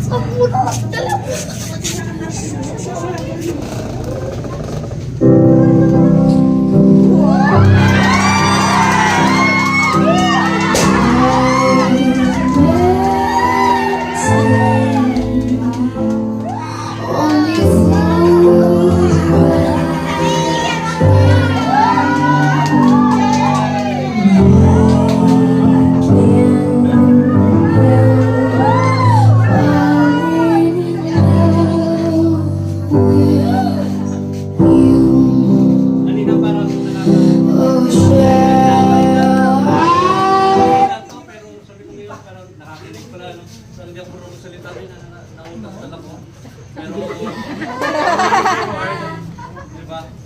Sa puno, dala mo.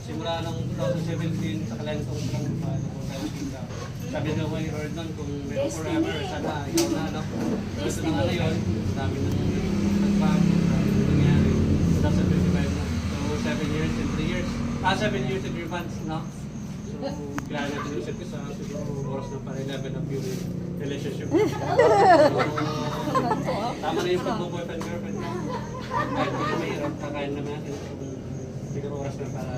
Simula ng 2017 sa kalentong sabi daw kay Lord nun kung meron forever, sana ikaw na, no? Gusto na nga ngayon, dami nang nagbago, dami nang nangyari. 2025 na. So, 7 years and 3 years. 7 years and 3 months, no? So, kailangan natin yung service, siguro oras na para 11 of yung relationship. So, tama na yung pag-boyfriend girlfriend. Kahit medyo mahirap, kakain naman natin. Siguro oras na para